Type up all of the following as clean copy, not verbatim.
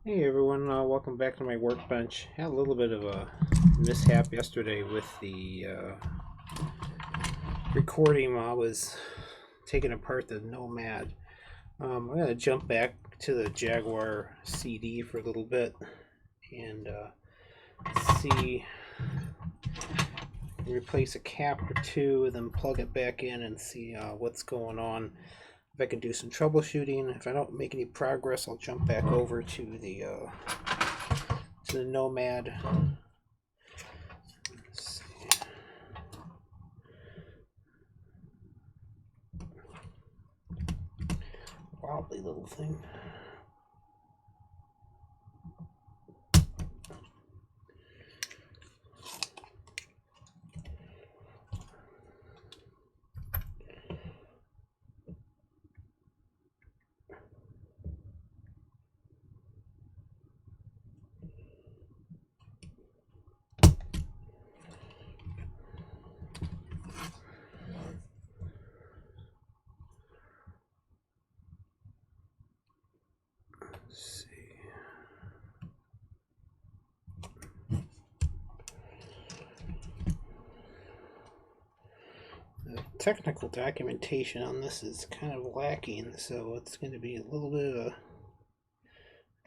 Hey everyone, welcome back to my workbench. Had a little bit of a mishap yesterday with the recording while I was taking apart the Nomad. I'm going to jump back to the Jaguar CD for a little bit and see, replace a cap or two, then plug it back in and see what's going on. If I can do some troubleshooting. If I don't make any progress, I'll jump back over to the Nomad. Let's see. Wobbly little thing. Let's see. The technical documentation on this is kind of lacking, so it's going to be a little bit of a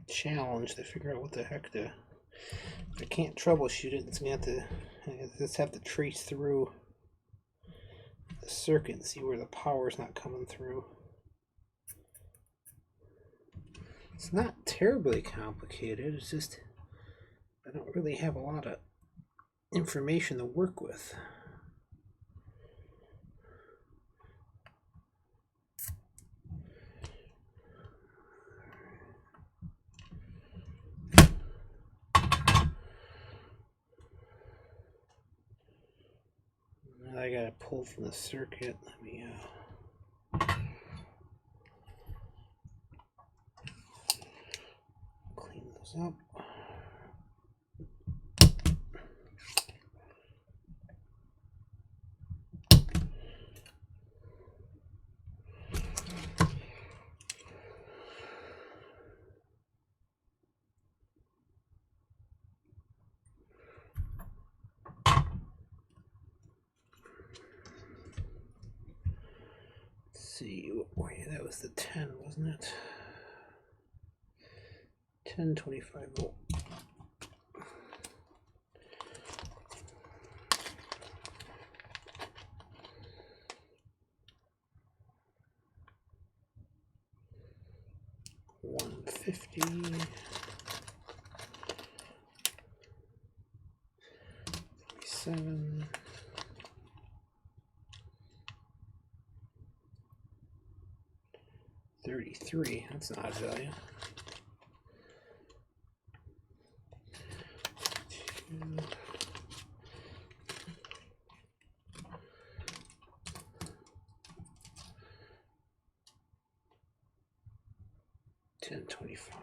challenge to figure out what the heck to. If I can't troubleshoot it, it's going to just have to trace through the circuit and see where the power's not coming through. It's not terribly complicated, it's just I don't really have a lot of information to work with. I gotta pull from the circuit. Let me clean those up. See, wait, that was the 10, wasn't it? 1025 volt. $150. 7. 33. That's an odd value. 2. 1025.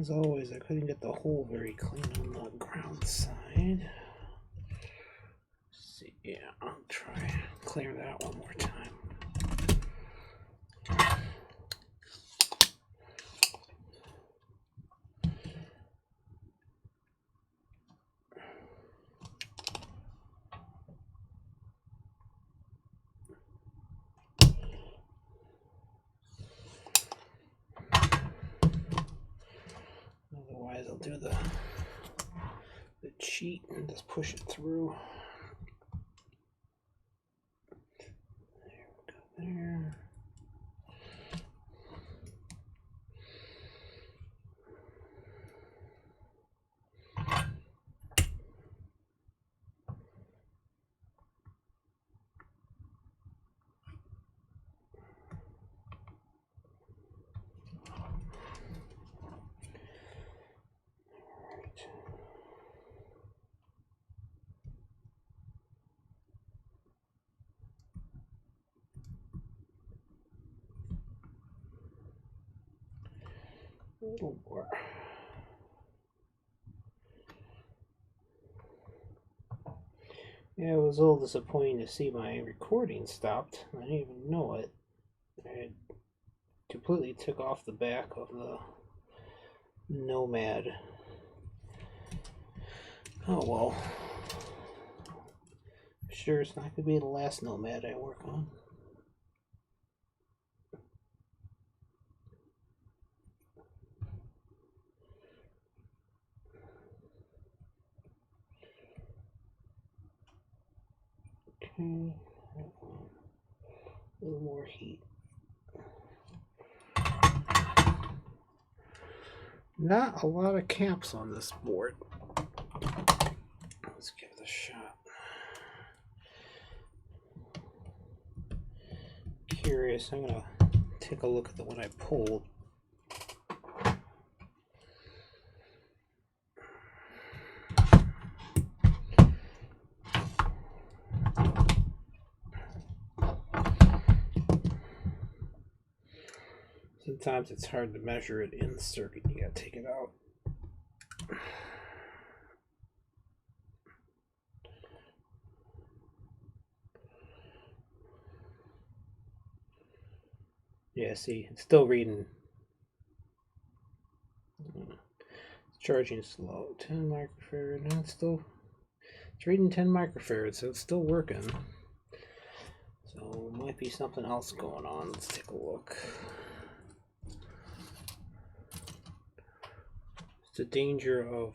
As always, I couldn't get the hole very clean on the ground side. Let's see, yeah, I'll try clearing that out one more time. Otherwise, I'll do the cheat and just push it through. There we go there. A little more. Yeah, it was a little disappointing to see my recording stopped. I didn't even know it. I completely took off the back of the Nomad. Oh well. Sure, it's not going to be the last Nomad I work on. Okay, a little more heat. Not a lot of caps on this board. Let's give it a shot. Curious, I'm gonna take a look at the one I pulled. Sometimes it's hard to measure it in the circuit. You gotta take it out. Yeah, see, it's still reading. It's charging slow. 10 microfarad. No, it's reading 10 microfarads, so it's still working. So might be something else going on. Let's take a look. It's the danger of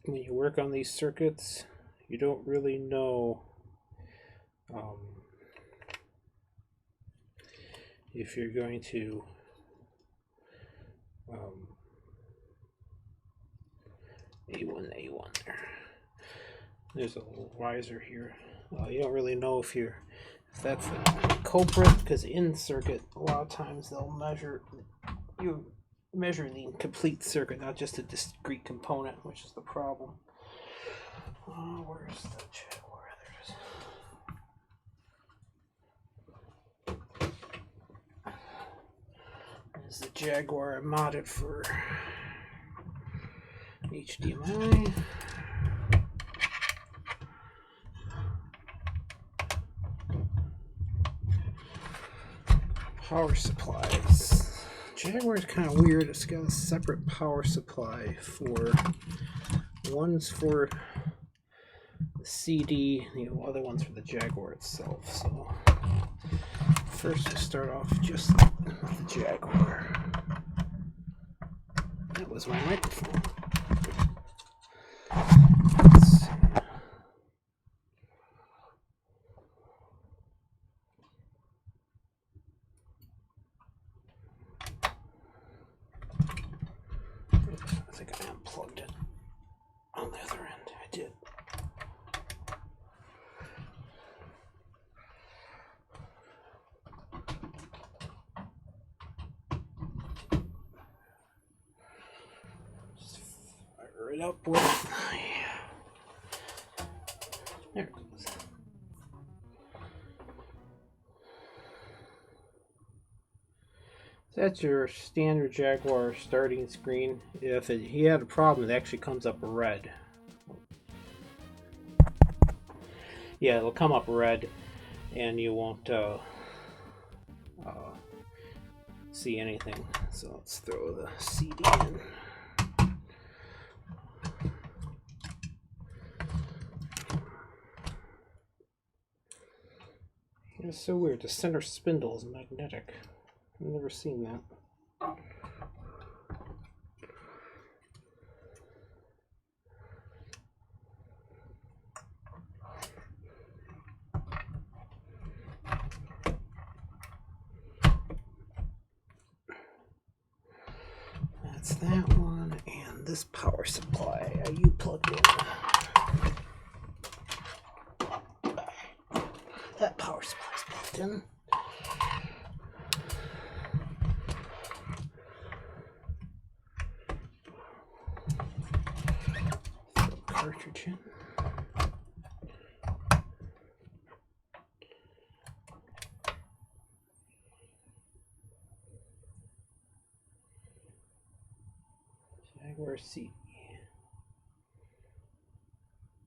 when you work on these circuits, you don't really know if you're going to A1 there. There's a little riser here. You don't really know if that's the culprit, because in circuit a lot of times they'll measure the complete circuit, not just a discrete component, which is the problem. Where's the Jaguar? There's the Jaguar I modded for HDMI. Power supplies. Jaguar is kind of weird. It's got a separate power supply for one's for the CD, the other one's for the Jaguar itself. So first we'll start off just with the Jaguar. That was my microphone. Let's see. I think I unplugged it on the other end. I did. Just fire it up with. There it goes. That's your standard Jaguar starting screen. If he had a problem, it actually comes up red. Yeah, it'll come up red, and you won't see anything. So let's throw the CD in. It's so weird. The center spindle is magnetic. I've never seen that. That's that one, and this power supply you plugged in. That power supply is plugged in. Cartridge in. Jaguar CD.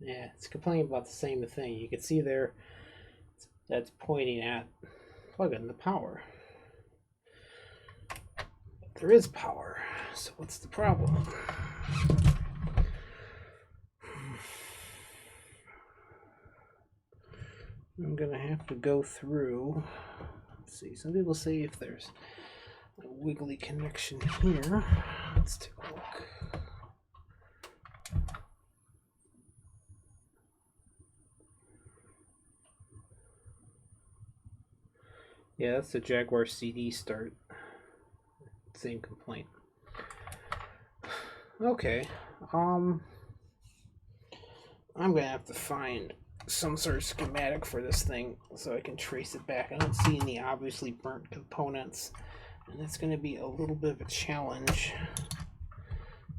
Yeah, it's complaining about the same thing. You can see there that's pointing at plug in the power. But there is power, so what's the problem? I'm gonna have to go through. Let's see. Some people say if there's a wiggly connection here. Let's take a look. Yeah, that's the Jaguar CD start. Same complaint. Okay. I'm gonna have to find some sort of schematic for this thing so I can trace it back. I don't see any obviously burnt components, and it's gonna be a little bit of a challenge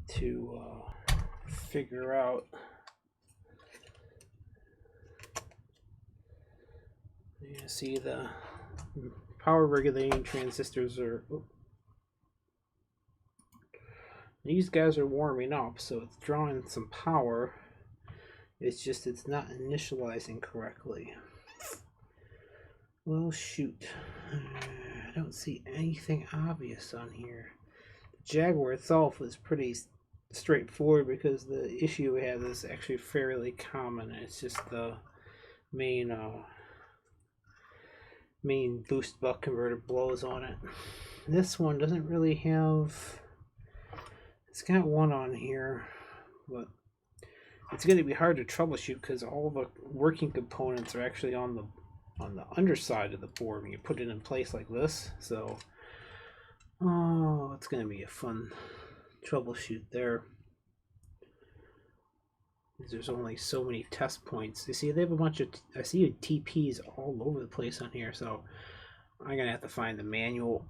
to figure out. You see the power regulating transistors are. These guys are warming up, so it's drawing some power. It's just it's not initializing correctly. Well, shoot. I don't see anything obvious on here. The Jaguar itself is pretty straightforward because the issue we have is actually fairly common. It's just the main boost buck converter blows on it. This one doesn't really have. It's got one on here, but it's going to be hard to troubleshoot because all the working components are actually on the underside of the board when you put it in place like this. So, it's going to be a fun troubleshoot there. There's only so many test points. You see, they have a bunch of. I see TPs all over the place on here, so I'm gonna have to find the manual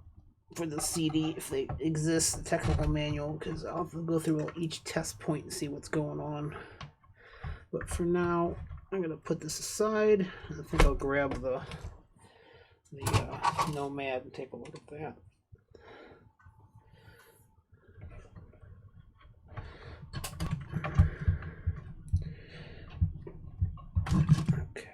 for the CD if they exist, the technical manual, because I'll have to go through each test point and see what's going on. But for now, I'm gonna put this aside. I think I'll grab the Nomad and take a look at that. Okay.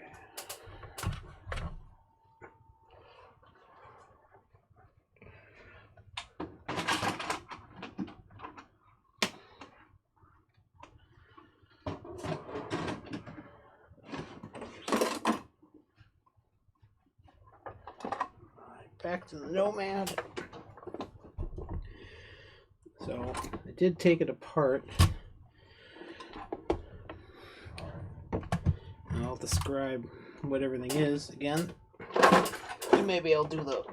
Back to the Nomad. So I did take it apart. And I'll describe what everything is again. And maybe I'll do the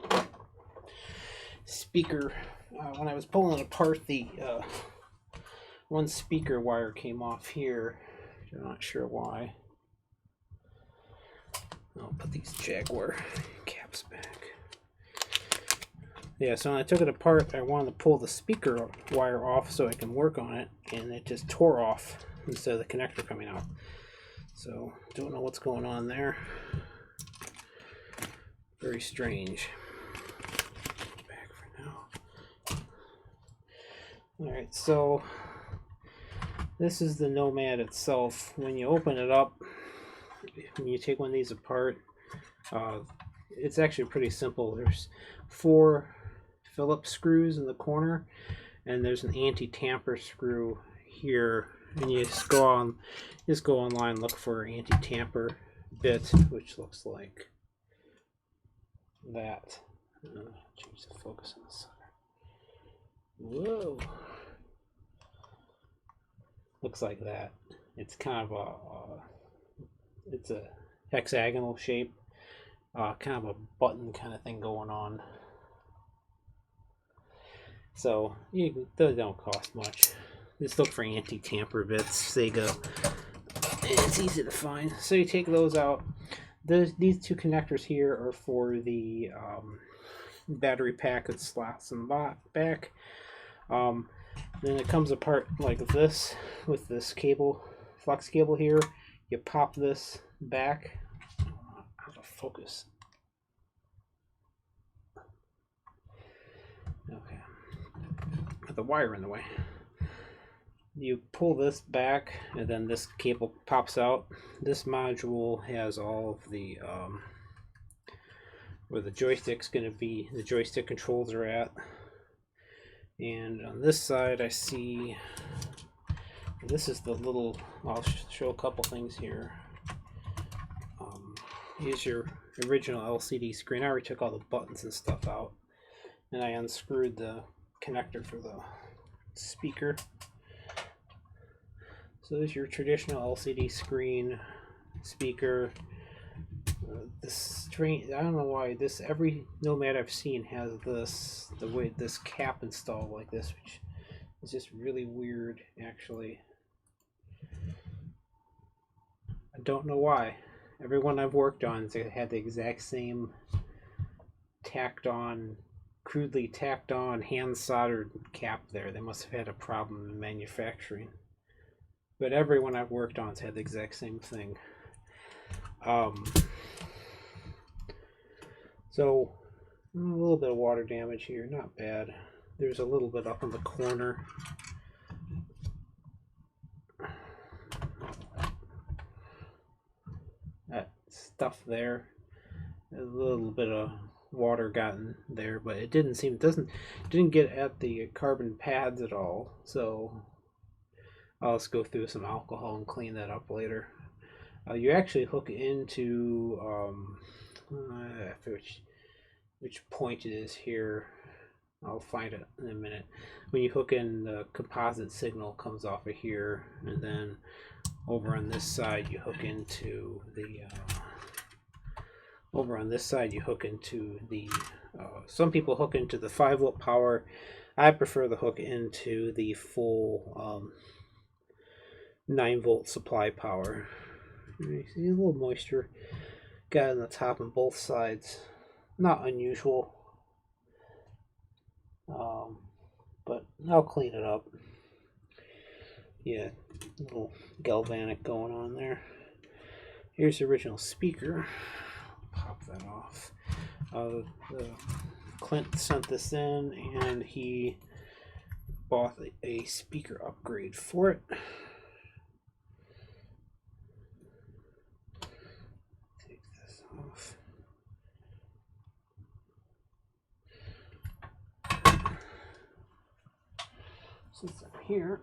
speaker. When I was pulling it apart, the one speaker wire came off here. I'm not sure why. I'll put these Jaguar caps back. Yeah, so when I took it apart, I wanted to pull the speaker wire off so I can work on it, and it just tore off instead of the connector coming out. So, don't know what's going on there. Very strange. Back for now. Alright, so this is the Nomad itself. When you open it up, when you take one of these apart, it's actually pretty simple. There's 4 Phillips screws in the corner, and there's an anti-tamper screw here, and you just go online, look for anti-tamper bit, which looks like that. Change the focus on the side. Whoa, looks like that. It's kind of it's a hexagonal shape, kind of a button kind of thing going on. So those don't cost much. Just look for anti-tamper bits, Sega. It's easy to find. So you take those out. These 2 connectors here are for the battery pack that slots in the back. Then it comes apart like this with this cable, flex cable here. You pop this back. Out of focus. Okay. Put the wire in the way. you pull this back, and then this cable pops out. This module has all of the where the joystick's going to be, the joystick controls are at. And on this side, I see this is the little. I'll show a couple things here. Here's your original LCD screen. I already took all the buttons and stuff out, and I unscrewed the connector for the speaker. So there's your traditional LCD screen speaker. This strange, I don't know why this, every Nomad I've seen has this, the way this cap installed like this, which is just really weird actually. I don't know why. Everyone I've worked on had the exact same tacked on, crudely tacked on, hand soldered cap there. They must have had a problem in manufacturing. But everyone I've worked on has had the exact same thing. So a little bit of water damage here, not bad. There's a little bit up in the corner. That stuff there, a little bit of water gotten there, but it didn't get at the carbon pads at all. So I'll just go through some alcohol and clean that up later. You actually hook into which point it is here. I'll find it in a minute. When you hook in, the composite signal comes off of here, and then over on this side you hook into the some people hook into the 5-volt power. I prefer the hook into the full 9-volt supply power. You see a little moisture got on the top and both sides. Not unusual, but I'll clean it up. Yeah, a little galvanic going on there. Here's the original speaker. Pop that off. Clint sent this in, and he bought a speaker upgrade for it. Take this off. Since I'm here,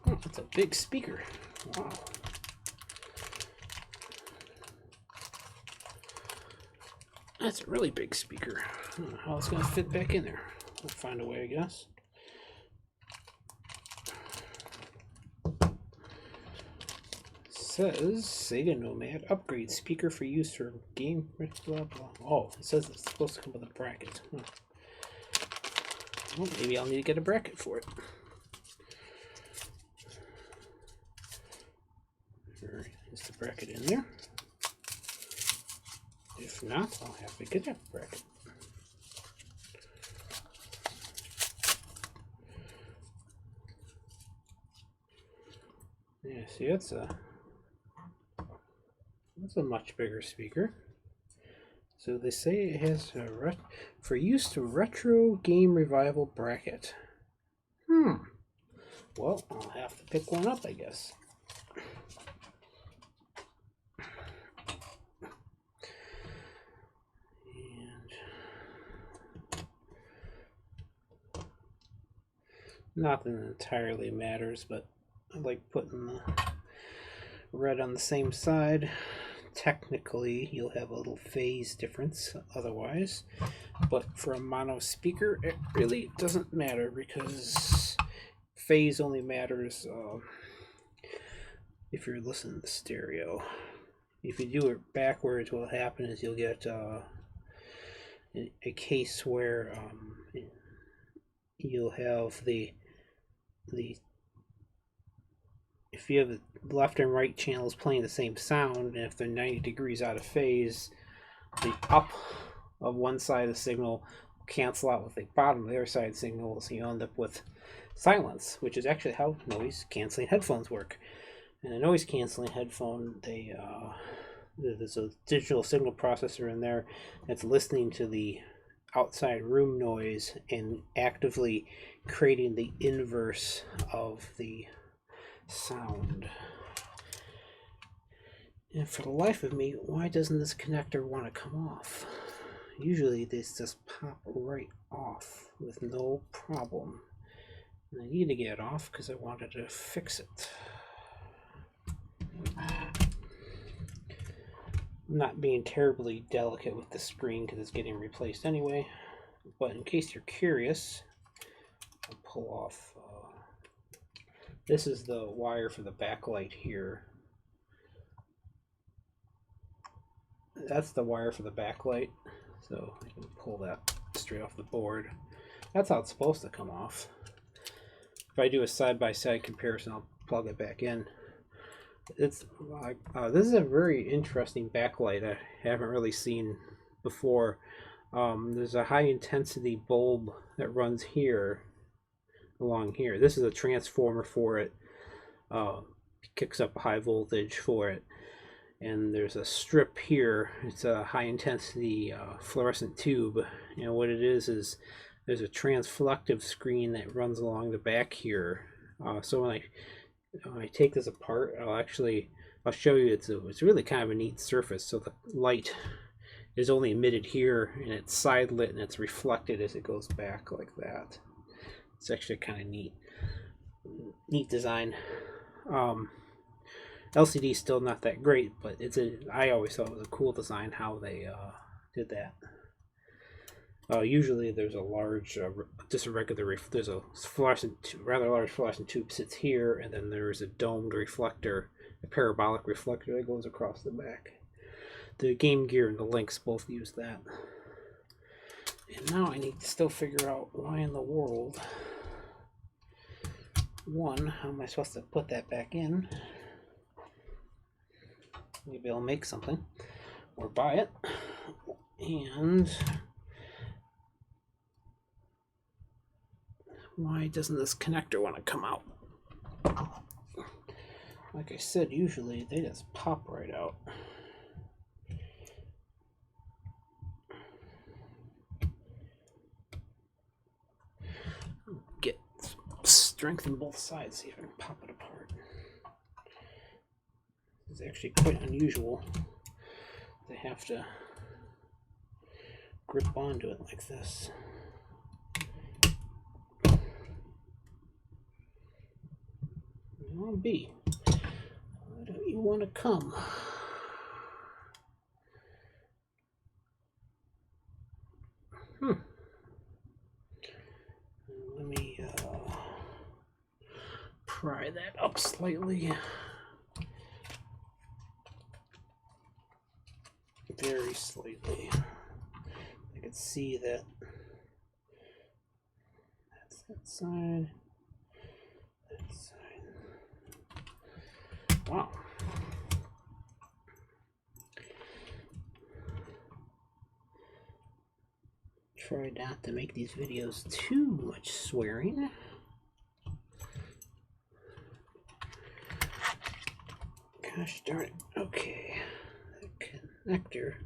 that's a big speaker. Wow. That's a really big speaker. I don't know how it's going to fit back in there. We'll find a way, I guess. Says Sega Nomad upgrade speaker for use for game blah blah. Oh, it says it's supposed to come with a bracket. Well, maybe I'll need to get a bracket for it. Is the bracket in there? If not, I'll have to get that bracket. Yeah, see, that's a much bigger speaker. So they say it has a for use to retro game revival bracket. Well, I'll have to pick one up, I guess. And not that it entirely matters, but I like putting the red on the same side. Technically, you'll have a little phase difference otherwise, but for a mono speaker, it really doesn't matter because phase only matters if you're listening to stereo. If you do it backwards, what'll happen is you'll get a case where you'll have the if you have the left and right channels playing the same sound, and if they're 90 degrees out of phase, the up of one side of the signal will cancel out with the bottom of the other side signal, so you end up with silence, which is actually how noise canceling headphones work. And a noise canceling headphone, there's a digital signal processor in there that's listening to the outside room noise and actively creating the inverse of the sound. And for the life of me, why doesn't this connector want to come off? Usually this just pop right off with no problem. And I need to get it off because I wanted to fix it. I'm not being terribly delicate with the screen because it's getting replaced anyway. But in case you're curious, I'll pull off. This is the wire for the backlight here. That's the wire for the backlight. So I can pull that straight off the board. That's how it's supposed to come off. If I do a side-by-side comparison, I'll plug it back in. It's this is a very interesting backlight I haven't really seen before. There's a high-intensity bulb that runs here, along here. This is a transformer for it. Kicks up a high voltage for it. And there's a strip here. It's a high-intensity fluorescent tube. You know what it is there's a transflective screen that runs along the back here. So when I take this apart, I'll show you. It's really kind of a neat surface. So the light is only emitted here, and it's side lit, and it's reflected as it goes back like that. It's actually kind of neat design. LCD is still not that great, but I always thought it was a cool design how they did that. Usually there's a large, there's a rather large fluorescent tube sits here, and then there's a domed reflector, a parabolic reflector that goes across the back. The Game Gear and the Lynx both use that. And now I need to still figure out why in the world, one, how am I supposed to put that back in? Maybe I'll make something or buy it. And why doesn't this connector want to come out? Like I said, usually they just pop right out. Get strength in both sides, see if I can pop it apart. It's actually quite unusual to have to grip onto it like this. Well, B, why don't you want to come? Let me pry that up slightly. Very slightly. I can see that that's that side. That side. Wow. Try not to make these videos too much swearing. Gosh darn it. Okay. Connector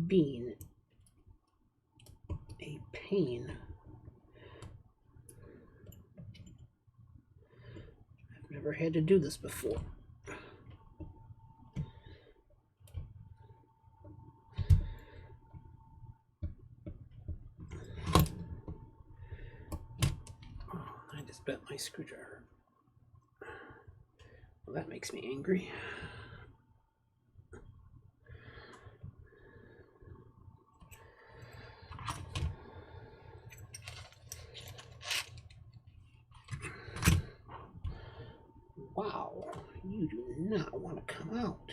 being a pain. I've never had to do this before. Oh, I just bent my screwdriver. Well, that makes me angry. Wow, you do not want to come out.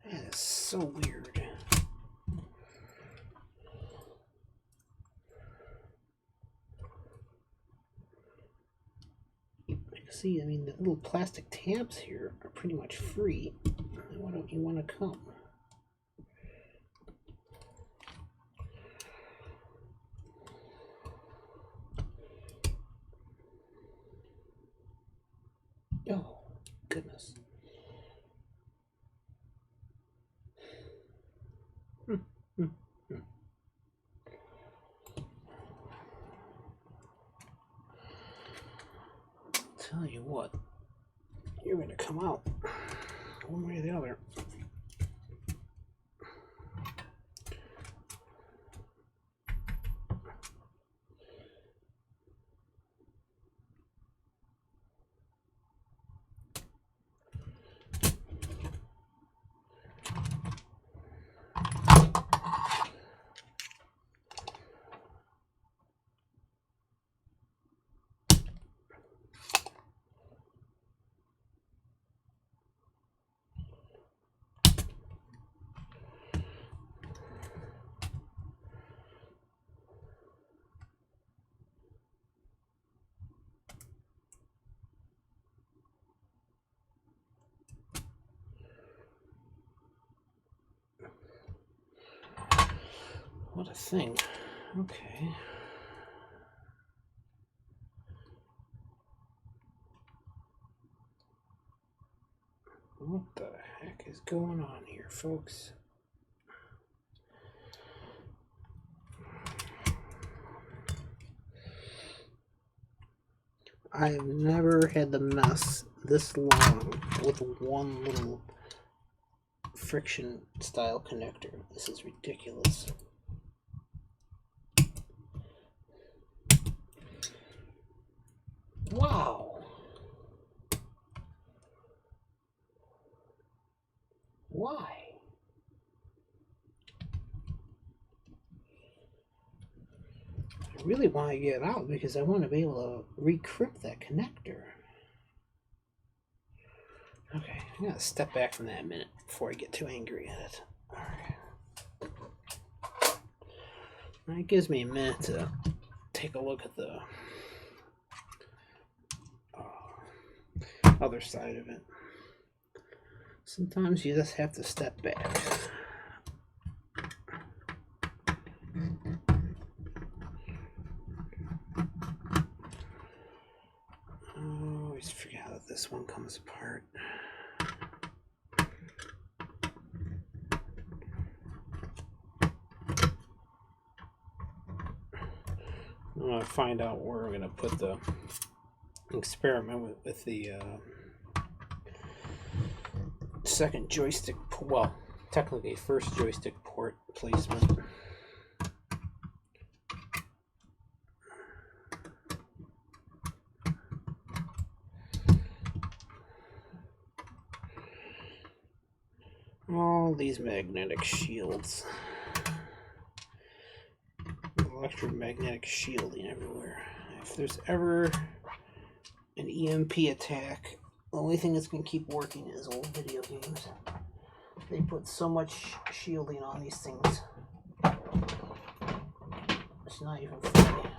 That is so weird. See, I mean, the little plastic tabs here are pretty much free. Why don't you want to come? Oh, goodness. Tell you what, you're going to come out one way or the other. What a thing. Okay. What the heck is going on here, folks? I've never had to mess this long with one little friction style connector. This is ridiculous. Wow. Why? I really want to get it out because I want to be able to recrypt that connector. Okay, I'm going to step back from that a minute before I get too angry at it. Alright. That gives me a minute to take a look at the other side of it. Sometimes you just have to step back. I always forget how this one comes apart. I'm going to find out where I'm going to put the experiment with the second joystick, well, technically first joystick port placement. All these magnetic shields. Electromagnetic shielding everywhere. If there's ever an EMP attack, the only thing that's going to keep working is old video games. They put so much shielding on these things. It's not even funny.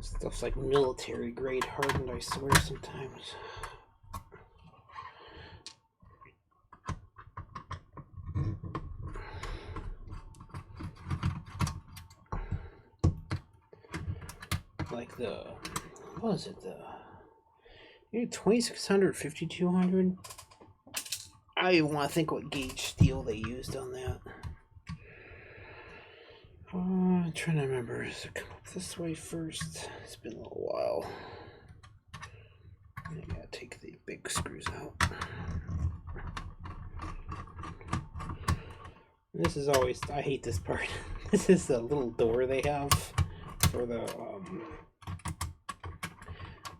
Stuff's like military grade hardened, I swear, sometimes. Like the, what is it, the 2600, 5200? I don't even want to think what gauge steel they used on that. I'm trying to remember. Does it come up this way first? It's been a little while. I gotta take the big screws out. This is always, I hate this part. This is the little door they have for the,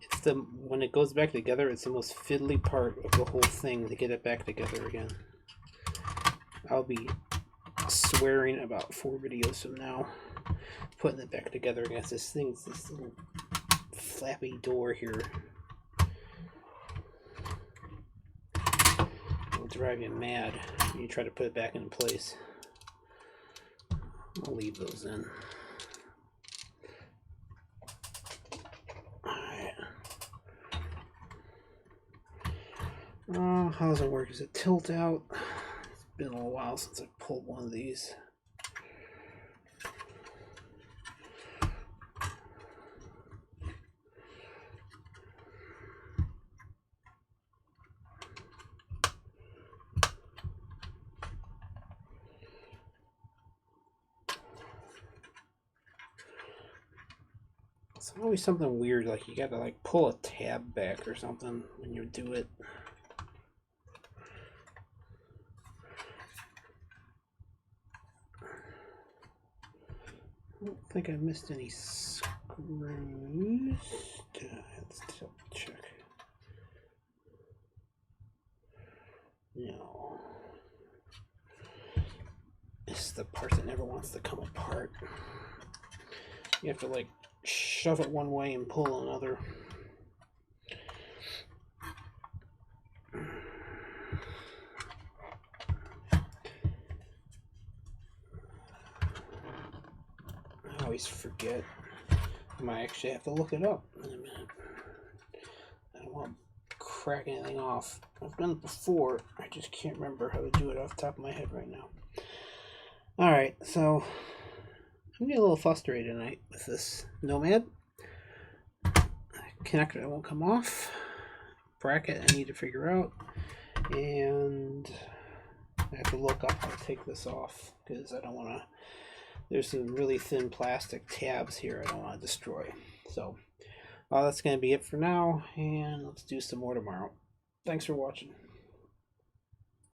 it's the, when it goes back together, it's the most fiddly part of the whole thing to get it back together again. I'll be swearing about 4 videos from now, putting it back together against this thing. It's this little flappy door here. It'll drive you mad when you try to put it back in place. I'll leave those in. How does it work? Is it tilt out? It's been a little while since I pulled one of these. It's always something weird, like you gotta like pull a tab back or something when you do it. I don't think I missed any screws. Let's double check. No. This is the part that never wants to come apart. You have to like shove it one way and pull another. I always forget. I might actually have to look it up in a minute. I don't want to crack anything off. I've done it before. I just can't remember how to do it off the top of my head right now. Alright, so I'm getting a little frustrated tonight with this Nomad. Connector that won't come off. Bracket I need to figure out. And I have to look up how to take this off because I don't want to. There's some really thin plastic tabs here I don't want to destroy. So that's going to be it for now, and let's do some more tomorrow. Thanks for watching.